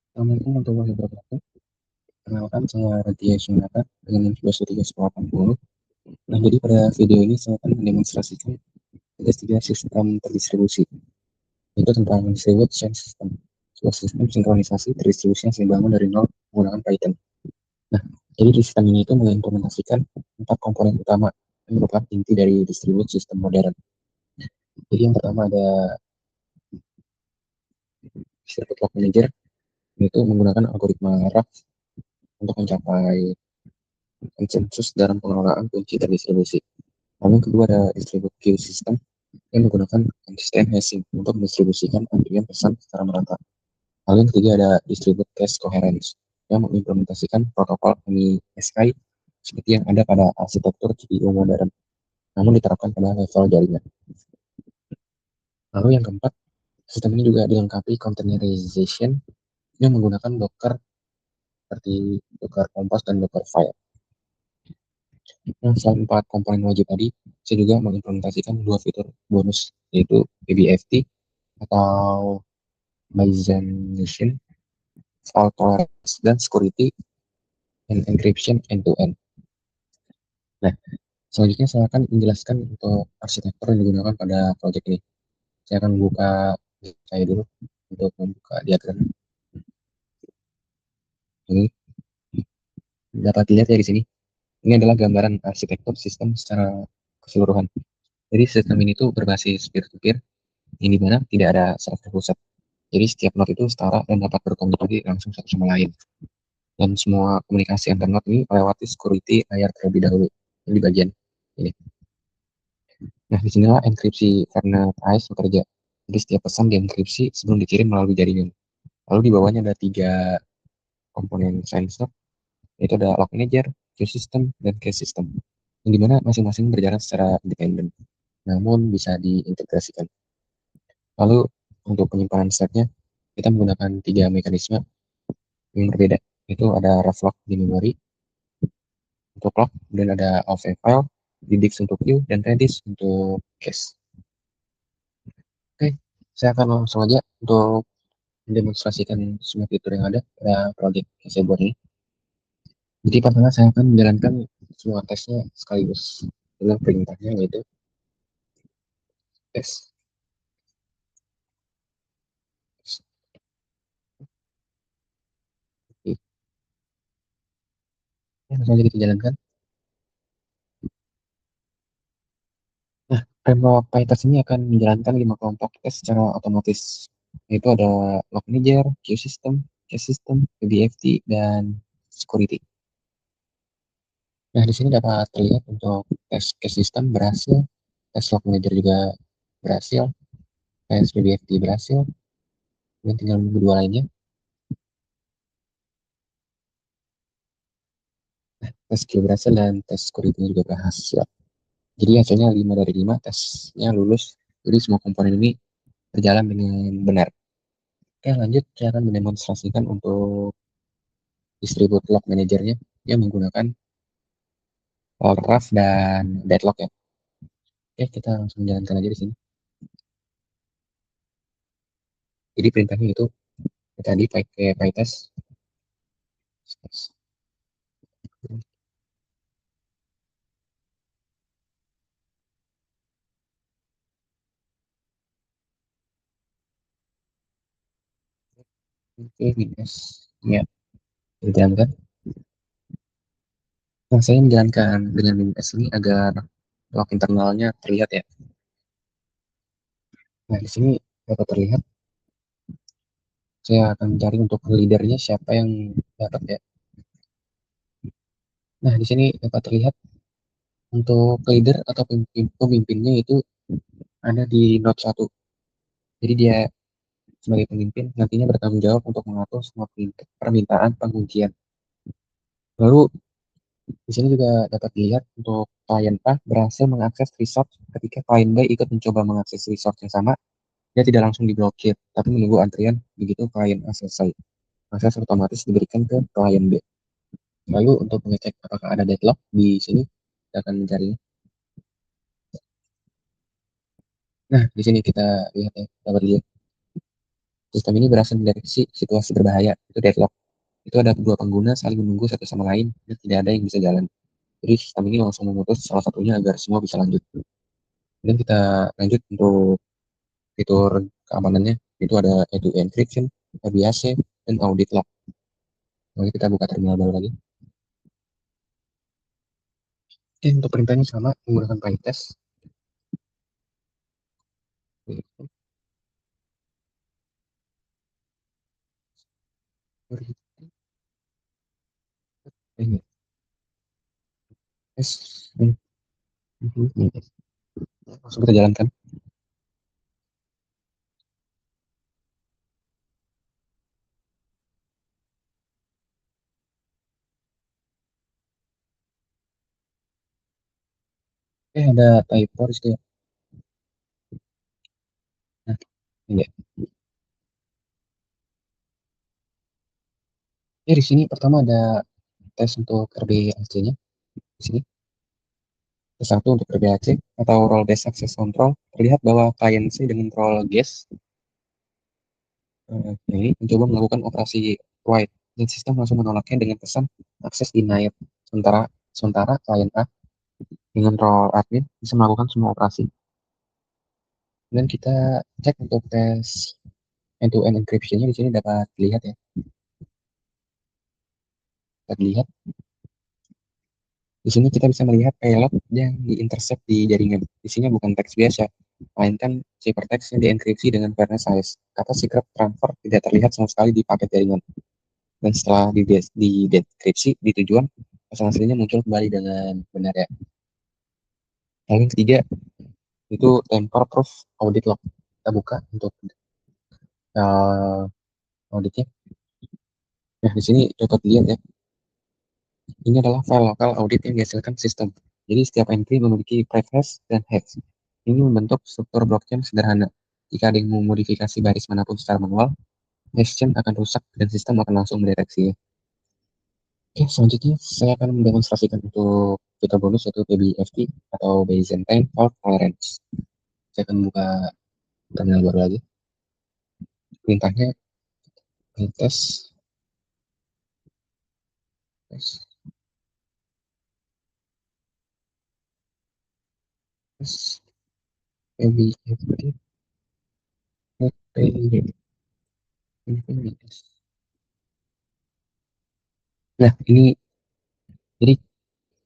Assalamualaikum warahmatullahi wabarakatuh. Perkenalkan, saya Raditya Sunata dengan NIM 13180. Nah, jadi pada video ini saya akan mendemonstrasikan ada tiga sistem terdistribusi, yaitu tentang distributed chain system, sebuah sistem sinkronisasi terdistribusi yang dibangun dari nol menggunakan Python. Nah, jadi di sistem ini itu mengimplementasikan 4 komponen utama yang merupakan inti dari distributed system modern. Jadi yang pertama ada distributed log manager, yaitu menggunakan algoritma RAF untuk mencapai konsensus dalam pengelolaan kunci terdistribusi. Lalu yang kedua ada distributed queue system yang menggunakan consistent hashing untuk mendistribusikan antrian pesan secara merata. Lalu yang ketiga ada distributed cache coherence yang mengimplementasikan protokol MISI seperti yang ada pada arsitektur CPU modern, namun diterapkan pada level jaringan. Lalu yang keempat, sistem ini juga dilengkapi containerization yang menggunakan Docker seperti Docker Compose dan Docker File. Nah, selain 4 komponen wajib tadi, saya juga mengimplementasikan 2 fitur bonus, yaitu BBFT atau Byzantine, fault tolerance, dan security and encryption end-to-end. Nah, selanjutnya saya akan menjelaskan untuk arsitektur yang digunakan pada project ini. Saya akan membuka saya dulu untuk membuka diagram ini. Dapat dilihat ya di sini. Ini adalah gambaran arsitektur sistem secara keseluruhan. Jadi sistem ini tuh berbasis peer-to-peer, yang dimana tidak ada server pusat. Jadi setiap node itu setara dan dapat berkomunikasi langsung satu sama lain. Dan semua komunikasi antar node ini melewati security layer terlebih dahulu. Ini di bagian ini. Nah, disinilah enkripsi karena AES bekerja. Jadi setiap pesan dienkripsi sebelum dikirim melalui jaringan. Lalu di bawahnya ada 3 komponen sensor, yaitu ada log manager, queue system, dan cache system. Yang dimana masing-masing berjalan secara independen, namun bisa diintegrasikan. Lalu untuk penyimpanan setnya, kita menggunakan 3 mekanisme yang berbeda. Itu ada ref log di memori untuk log, dan ada of file, didix untuk queue, dan redis untuk cache. Oke, saya akan langsung aja untuk mendemonstrasikan semua fitur yang ada pada project yang saya buat ini. Jadi pertama saya akan menjalankan semua tesnya sekaligus dengan perintahnya, yaitu tes. Oke, langsung aja kita jalankan. Nah, framework PyTest ini akan menjalankan 5 kelompok tes secara otomatis, yaitu ada log manager, queue system, cache system, BFT, dan security. Nah, di sini dapat terlihat untuk tes cache system berhasil, tes log manager juga berhasil, tes BFT berhasil, dan tinggal menunggu 2 lainnya. Tes queue berhasil dan tes security juga berhasil. Jadi hasilnya 5 dari 5 tesnya lulus. Jadi semua komponen ini berjalan dengan benar. Oke, lanjut saya akan mendemonstrasikan untuk distribute log manajernya yang menggunakan RAF dan deadlock ya. Oke, kita langsung jalankan aja di sini. Jadi perintahnya itu tadi pakai PyTest. Oke, minus. Ya, dijalankan. Nah, saya menjalankan dengan minus ini agar log internalnya terlihat ya. Nah, di sini dapat terlihat. Saya akan mencari untuk leadernya siapa yang dapat ya. Nah, di sini dapat terlihat untuk leader atau pemimpinnya itu ada di node 1. Jadi dia sebagai pemimpin nantinya bertanggung jawab untuk mengatur semua permintaan pengujian. Lalu di sini juga dapat dilihat untuk klien A berhasil mengakses resource ketika klien B ikut mencoba mengakses resource yang sama, dia tidak langsung diblokir, tapi menunggu antrian begitu klien A selesai. Akses otomatis diberikan ke klien B. Lalu untuk mengecek apakah ada deadlock di sini, kita akan mencari. Nah, di sini kita lihat ya, dapat lihat. Sistem ini berhasil mendeteksi situasi berbahaya, itu deadlock. Itu ada dua pengguna saling menunggu satu sama lain, dan tidak ada yang bisa jalan. Jadi sistem ini langsung memutus salah satunya agar semua bisa lanjut. Dan kita lanjut untuk fitur keamanannya, itu ada end-to-end encryption, ABAC, dan audit log. Lalu kita buka terminal baru lagi. Oke, untuk perintahnya sama, menggunakan PyTest. Ini, S, langsung kita jalankan. Ada typo di situ ya. Nah, ini. Di sini pertama ada tes untuk RBAC-nya. Di sini, tes satu untuk RBAC atau role based access control. Terlihat bahwa klien C dengan role guest ini mencoba melakukan operasi write dan sistem langsung menolaknya dengan pesan akses denied. Sementara sementara klien A dengan role admin bisa melakukan semua operasi. Dan kita cek untuk tes end-to-end encryption-nya di sini dapat dilihat ya. Dapat dilihat. Di sini kita bisa melihat payload yang diintercept di jaringan. Isinya bukan teks biasa, melainkan ciphertext yang dienkripsi dengan fairness size. Kata secret transfer tidak terlihat sama sekali di paket jaringan. Dan setelah didekripsi di tujuan, pesan aslinya muncul kembali dengan benar ya. Lalu yang ketiga, itu tamper proof audit log. Kita buka untuk auditnya. Nah, di sini dapat dilihat ya, ini adalah file lokal audit yang dihasilkan sistem. Jadi setiap entry memiliki preface dan hash. Ini membentuk struktur blockchain sederhana. Jika ada yang memodifikasi baris manapun secara manual, hash chain akan rusak dan sistem akan langsung mendeteksinya. Oke, selanjutnya saya akan mendemonstrasikan untuk fitur bonus yaitu PBFT atau Byzantine Fault Tolerance. Saya akan buka terminal baru lagi. Perintahnya tes tes tes PBFT. Nah, ini jadi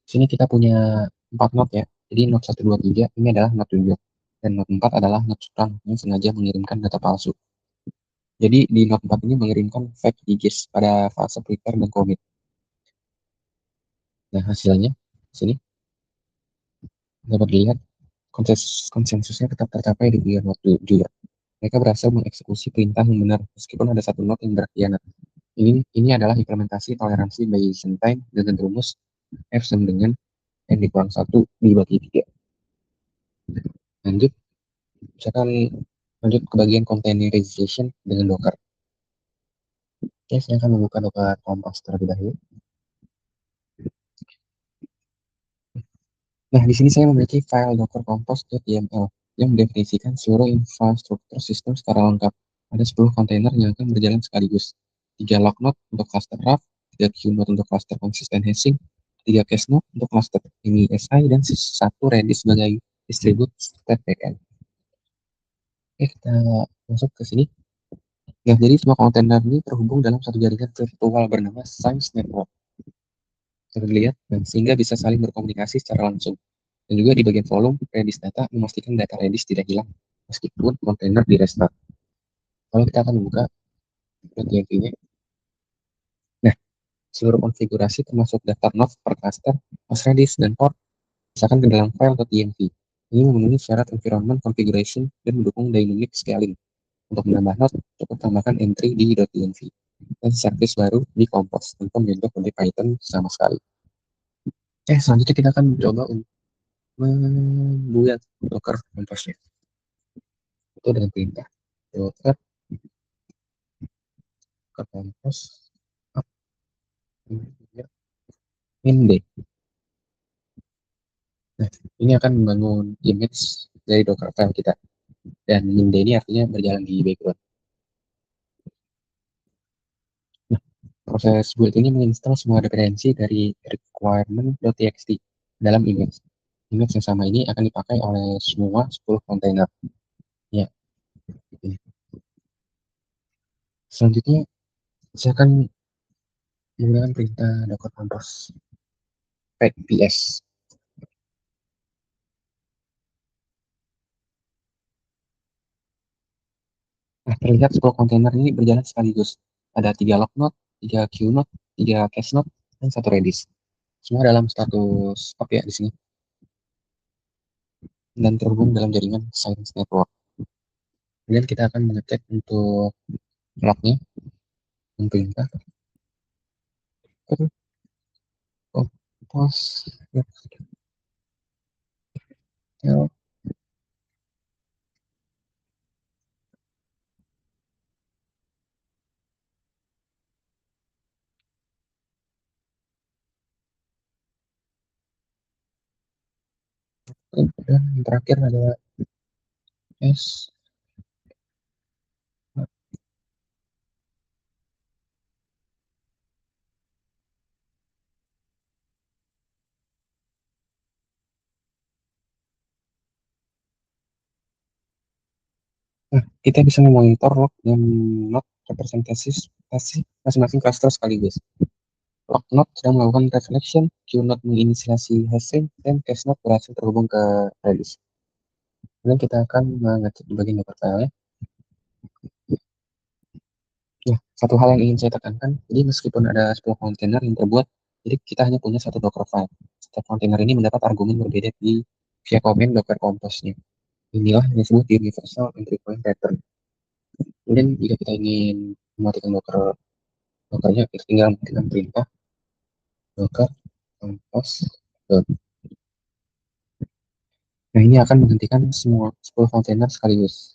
sini kita punya 4 not ya. Jadi not 1, 2, 3 ini adalah not jujur. Dan not 4 adalah not curang yang sengaja mengirimkan data palsu. Jadi di not 4 ini mengirimkan fake digits pada fase prepare dan commit. Nah hasilnya sini dapat dilihat konsensusnya tetap tercapai di bulan not jujur. Mereka berhasil mengeksekusi perintah yang benar meskipun ada satu not yang berkhianat. Ini adalah implementasi toleransi Byzantine dengan rumus F sama dengan N dikurang 1 dibagi 3. Lanjut, misalkan lanjut ke bagian containerization dengan Docker. Oke, saya akan membuka Docker Compose terlebih dahulu. Nah, di sini saya memiliki file docker compose.yml yang mendefinisikan seluruh infrastruktur sistem secara lengkap. Ada 10 kontainer yang akan berjalan sekaligus. 3 log node untuk cluster RAV, 3 queue node untuk cluster consistent hashing, 3 cache node untuk cluster MISI, dan 1 Redis sebagai distribute state backend. Oke, kita masuk ke sini. Nah, jadi semua kontainer ini terhubung dalam satu jaringan virtual bernama Science Network. Bisa dilihat, dan sehingga bisa saling berkomunikasi secara langsung. Dan juga di bagian volume, Redis data memastikan data Redis tidak hilang, meskipun kontainer di restart. Kalau kita akan buka TNV-nya, nah, seluruh konfigurasi termasuk daftar node per cluster, host Redis, dan port, misalkan ke dalam file .env. Ini memenuhi syarat environment configuration dan mendukung dynamic scaling. Untuk menambah node, cukup tambahkan entry di .env. Dan service baru di Compose, tanpa menyentuh kode Python sama sekali. Selanjutnya kita akan mencoba untuk membuat Docker Compose-nya. Itu dengan perintah Docker Compose min d. Nah, ini akan membangun image dari Docker file kita. Dan min d ini artinya berjalan di background. Proses build ini menginstal semua dependensi dari requirement.txt dalam image. Image yang sama ini akan dipakai oleh semua 10 kontainer. Ya, ini. Selanjutnya, saya akan menggunakan perintah docker compose ps. Nah, terlihat 10 kontainer ini berjalan sekaligus. Ada 3 log node, 3 queue node, 3 cache node, dan 1 redis. Semua dalam status up ya di sini. Dan terhubung dalam jaringan Science Network. Kemudian kita akan mengecek untuk lognya dan perintah. Compose ya, dan yang terakhir ada S. Nah, kita bisa memonitor log dan node representasi masing-masing cluster sekaligus. Log node sedang melakukan reflection, queue node menginisiasi hashing, dan cache node berhasil terhubung ke Redis. Kemudian kita akan mengecek di bagian docker file. Ya, satu hal yang ingin saya tekankan, jadi meskipun ada 10 kontainer yang terbuat, jadi kita hanya punya satu docker file. Setiap kontainer ini mendapat argumen berbeda via komen docker compose-nya. Inilah yang disebut universal entry point pattern. Kemudian jika kita ingin mematikan dockernya, kita tinggal menggunakan perintah docker compose. Nah, ini akan menghentikan semua 10 kontainer sekaligus.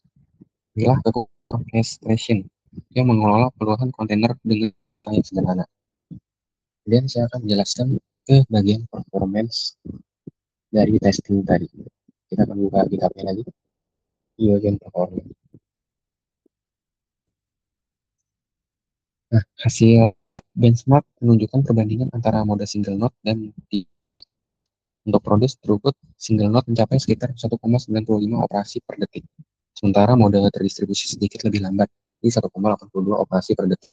Inilah kekuatan orchestration yang mengelola puluhan kontainer dengan yang sederhana. Kemudian saya akan menjelaskan ke bagian performance dari testing tadi. Kita akan buka GitHub-nya lagi di bagian performance. Nah, hasil benchmark menunjukkan perbandingan antara mode single node dan multi. Untuk produce throughput, single node mencapai sekitar 1,95 operasi per detik. Sementara mode terdistribusi sedikit lebih lambat, di 1,82 operasi per detik.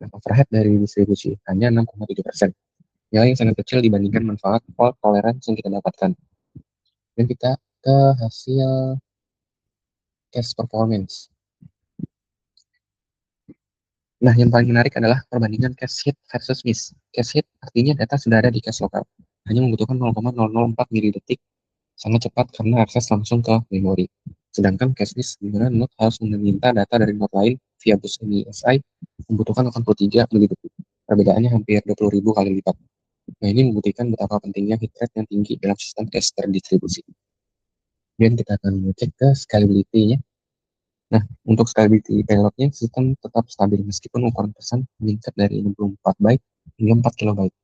Nah, overhead dari distribusi hanya 6,7%. Nilai yang sangat kecil dibandingkan manfaat fault tolerance yang kita dapatkan. Dan kita ke hasil cache performance. Nah, yang paling menarik adalah perbandingan cache hit versus miss. Cache hit artinya data sudah ada di cache lokal. Hanya membutuhkan 0,004 milidetik, sangat cepat karena akses langsung ke memori. Sedangkan cache miss, di mana node harus meminta data dari node lain via bus MISI, membutuhkan 83 milidetik. Perbedaannya hampir 20.000 kali lipat. Nah, ini membuktikan betapa pentingnya hit rate yang tinggi dalam sistem cache terdistribusi. Kemudian kita akan mengecek ke scalability-nya. Nah, untuk scalability payload-nya, sistem tetap stabil meskipun ukuran pesan meningkat dari 64 byte hingga 4 kilobyte.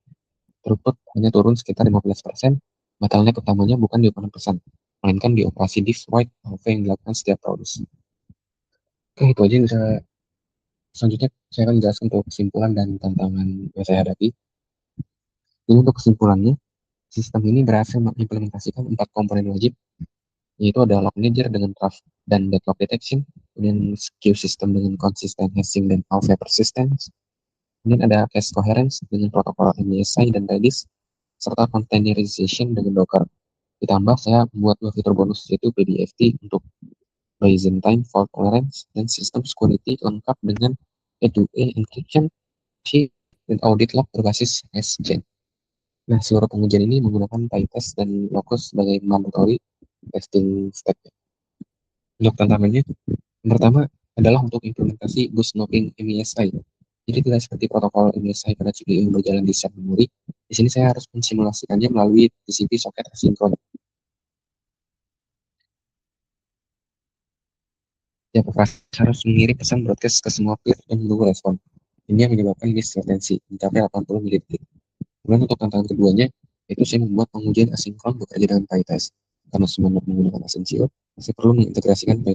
Throughput hanya turun sekitar 15%. Bottleneck utamanya bukan di ukuran pesan, melainkan di operasi disk write AV yang dilakukan setiap produksi. Oke, itu aja yang bisa. Selanjutnya, saya akan menjelaskan untuk kesimpulan dan tantangan yang saya hadapi. Jadi untuk kesimpulannya, sistem ini berhasil mengimplementasikan 4 komponen wajib, yaitu ada log manager dengan draft dan deadlock detection, kemudian queue system dengan consistent hashing dan AV persistence, kemudian ada cache coherence dengan protokol MISI dan Redis, serta containerization dengan Docker. Ditambah saya membuat 2 fitur bonus, yaitu PBFT untuk Byzantine fault tolerance dan sistem security lengkap dengan E2E encryption, key, dan audit log berbasis SCN. Nah, seluruh pengujian ini menggunakan PyTest dan Locus sebagai mandatory testing step. Untuk tantangannya, yang pertama adalah untuk implementasi bus knocking MISI. Jadi tidak seperti protokol MISI pada CPU yang berjalan di set memori. Di sini saya harus mensimulasikannya melalui TCP socket asinkron. Tiap operasi harus mengirim pesan broadcast ke semua peer dan menunggu respon. Ini yang menyebabkan miss latency mencapai 80 milidetik. Kemudian untuk tantangan keduanya, itu saya membuat pengujian asinkron bekerja dengan PyTest. Karena semua menggunakan Asensio, saya perlu mengintegrasikan